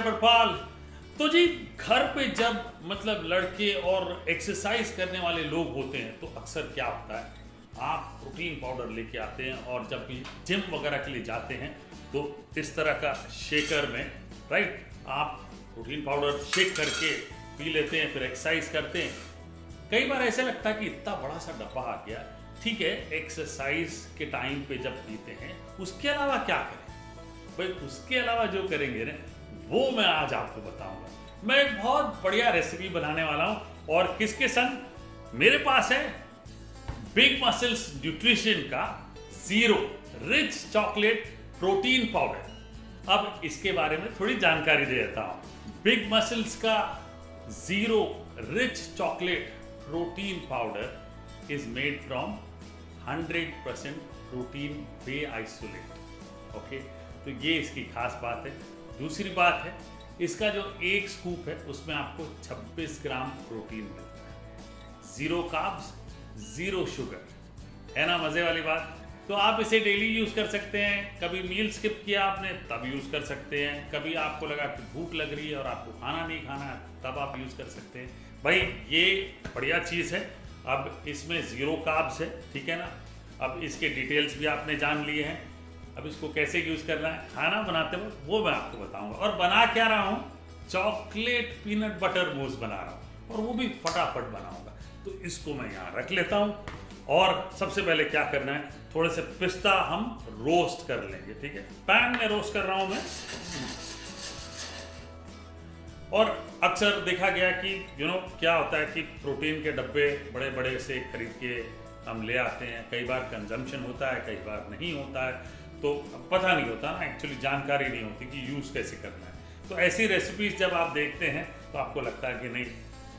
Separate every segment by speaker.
Speaker 1: बड़पाल। तो जी घर पे जब मतलब लड़के और एक्सरसाइज करने वाले लोग होते हैं तो अक्सर क्या होता है, आप प्रोटीन पाउडर लेके आते हैं और जब भी जिम वगैरह के लिए जाते हैं तो इस तरह का शेकर में राइट आप प्रोटीन पाउडर शेक करके पी लेते हैं, फिर एक्सरसाइज करते हैं। कई बार ऐसा लगता है कि इतना बड़ा सा डब्बा आ गया, ठीक है एक्सरसाइज के टाइम पे जब पीते हैं, उसके अलावा क्या करें? भाई उसके अलावा जो करेंगे ना वो मैं आज आपको बताऊंगा। मैं एक बहुत बढ़िया रेसिपी बनाने वाला हूं और किसके संग? मेरे पास है बिग मसल्स न्यूट्रिशन का zero rich chocolate protein powder. अब इसके बारे में थोड़ी जानकारी दे देता हूं। बिग मसल्स का zero rich chocolate protein powder is made from 100% protein way isolate. Okay, तो ये इसकी खास बात है। दूसरी बात है, इसका जो एक स्कूप है उसमें आपको 26 ग्राम प्रोटीन मिलता है। जीरो कार्ब्स, जीरो शुगर, है ना मजे वाली बात। तो आप इसे डेली यूज कर सकते हैं। कभी मील स्किप किया आपने तब यूज कर सकते हैं, कभी आपको लगा कि भूख लग रही है और आपको खाना नहीं खाना तब आप यूज कर सकते हैं। भाई ये बढ़िया चीज है। अब इसमें जीरो कार्ब्स है, ठीक है ना। अब इसके डिटेल्स भी आपने जान लिए हैं। अब इसको कैसे यूज करना है खाना बनाते वक्त वो मैं आपको बताऊंगा। और बना क्या रहा हूं, चॉकलेट पीनट बटर मूस बना रहा हूं और वो भी फटाफट बनाऊंगा। तो इसको मैं यहाँ रख लेता हूं और सबसे पहले क्या करना है, थोड़े से पिस्ता हम रोस्ट कर लेंगे, ठीक है। पैन में रोस्ट कर रहा हूं मैं। और अक्सर देखा गया कि क्या होता है कि प्रोटीन के डब्बे बड़े बड़े से खरीद के हम ले आते हैं। कई बार कंजम्पशन होता है, कई बार नहीं होता है, तो पता नहीं होता ना, एक्चुअली जानकारी नहीं होती कि यूज़ कैसे करना है। तो ऐसी रेसिपीज जब आप देखते हैं तो आपको लगता है कि नहीं,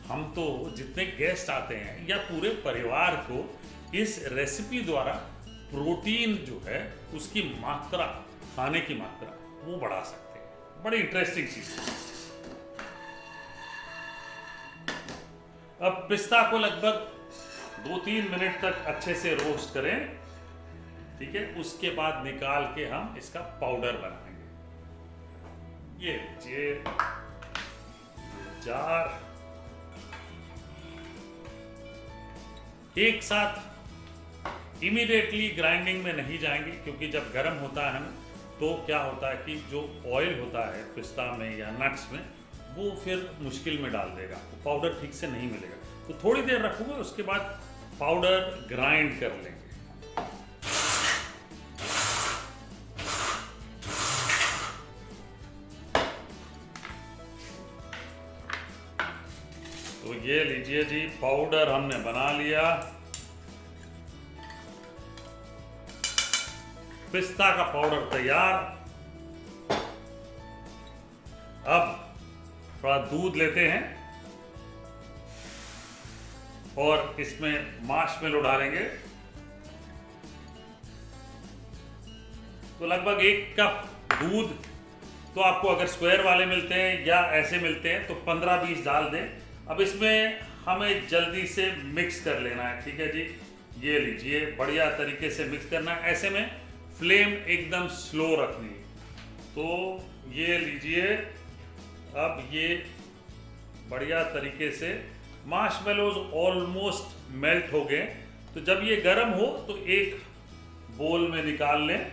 Speaker 1: हम तो जितने गेस्ट आते हैं या पूरे परिवार को इस रेसिपी द्वारा प्रोटीन जो है उसकी मात्रा, खाने की मात्रा वो बढ़ा सकते हैं। बड़ी इंटरेस्टिंग चीज़ है। अब पिस्ता को लगभग 2-3 मिनट तक अच्छे से रोस्ट करें, ठीक है। उसके बाद निकाल के हम इसका पाउडर बनाएंगे। ये जार एक साथ इमीडिएटली ग्राइंडिंग में नहीं जाएंगे, क्योंकि जब गर्म होता है ना तो क्या होता है कि जो ऑयल होता है पिस्ता में या नट्स में वो फिर मुश्किल में डाल देगा, तो पाउडर ठीक से नहीं मिलेगा। तो थोड़ी देर रखूंगा, उसके बाद पाउडर ग्राइंड कर लेंगे। तो ये लीजिए जी, पाउडर हमने बना लिया। पिस्ता का पाउडर तैयार। अब थोड़ा दूध लेते हैं और इसमें मार्शमेलो डालेंगे। तो लगभग 1 कप दूध, तो आपको अगर स्क्वायर वाले मिलते हैं या ऐसे मिलते हैं तो 15-20 डाल दें। अब इसमें हमें जल्दी से मिक्स कर लेना है, ठीक है जी। ये लीजिए, बढ़िया तरीके से मिक्स करना है। ऐसे में फ्लेम एकदम स्लो रखनी है। तो ये लीजिए, अब ये बढ़िया तरीके से मार्शमेलोज ऑलमोस्ट मेल्ट हो गए। तो जब ये गर्म हो तो एक बोल में निकाल लें।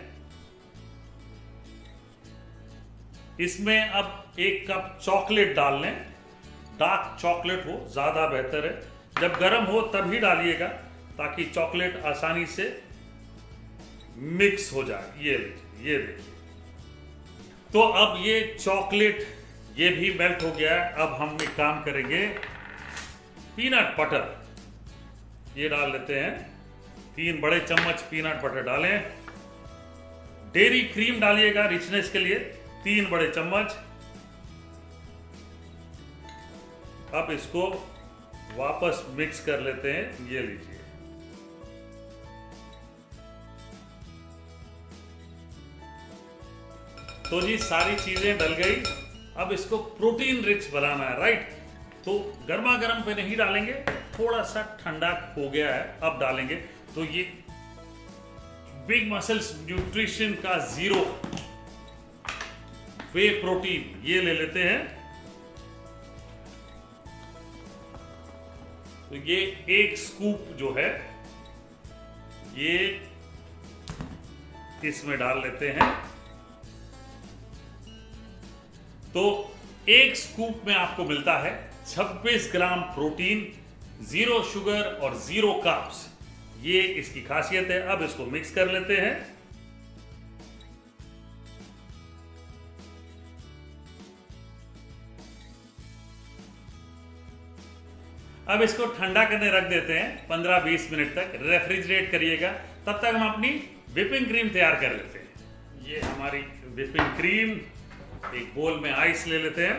Speaker 1: इसमें अब 1 कप चॉकलेट डाल लें। डार्क चॉकलेट हो ज़्यादा बेहतर है। जब गर्म हो तभी डालिएगा ताकि चॉकलेट आसानी से मिक्स हो जाए। ये देखिए। तो अब ये चॉकलेट ये भी मेल्ट हो गया है। अब हम एक काम करेंगे, पीनट बटर ये डाल लेते हैं। 3 बड़े चम्मच पीनट बटर डालें। डेयरी क्रीम डालिएगा रिचनेस के लिए, 3 बड़े चम्मच। अब इसको वापस मिक्स कर लेते हैं। ये लीजिए, तो जी सारी चीजें डल गई। अब इसको प्रोटीन रिच बनाना है, राइट। तो गर्मा गर्म पे नहीं डालेंगे, थोड़ा सा ठंडा हो गया है अब डालेंगे। तो ये बिग मसल्स न्यूट्रिशन का जीरो वे प्रोटीन ये ले लेते हैं। तो ये 1 स्कूप जो है ये इसमें डाल लेते हैं। तो 1 स्कूप में आपको मिलता है 26 ग्राम प्रोटीन, 0 शुगर और 0 कार्ब्स। ये इसकी खासियत है। अब इसको मिक्स कर लेते हैं। अब इसको ठंडा करने रख देते हैं 15-20 मिनट तक। रेफ्रिजरेट करिएगा। तब तक हम अपनी व्हिपिंग क्रीम तैयार कर लेते हैं। ये हमारी व्हिपिंग क्रीम, एक बोल में आइस ले लेते हैं।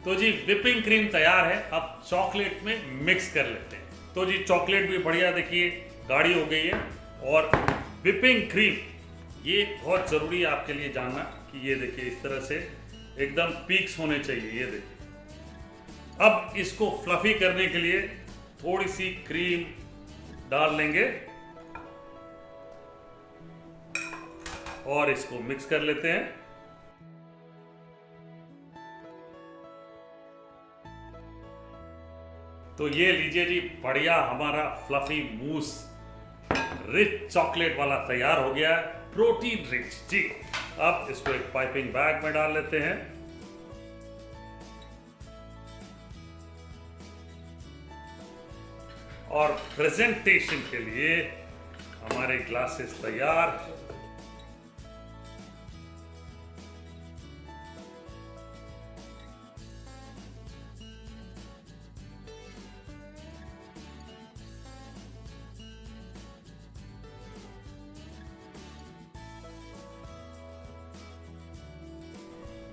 Speaker 1: तो जी व्हिपिंग क्रीम तैयार है। अब चॉकलेट में मिक्स कर लेते हैं। तो जी चॉकलेट भी बढ़िया देखिए गाढ़ी हो गई है। और व्हिपिंग क्रीम ये बहुत ज़रूरी है आपके लिए जानना कि ये देखिए इस तरह से एकदम पीक्स होने चाहिए। ये देखिए। अब इसको फ्लफी करने के लिए थोड़ी सी क्रीम डाल लेंगे और इसको मिक्स कर लेते हैं। तो ये लीजिए जी बढ़िया हमारा फ्लफी मूस रिच चॉकलेट वाला तैयार हो गया है, प्रोटीन रिच जी। अब इसको एक पाइपिंग बैग में डाल लेते हैं। और प्रेजेंटेशन के लिए हमारे ग्लासेस तैयार।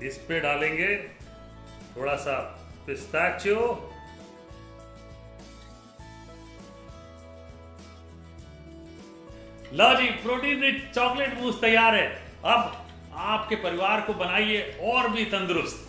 Speaker 1: इस पे डालेंगे थोड़ा सा पिस्ताचियो। लो जी प्रोटीन रिच चॉकलेट मूस तैयार है। अब आपके परिवार को बनाइए और भी तंदुरुस्त।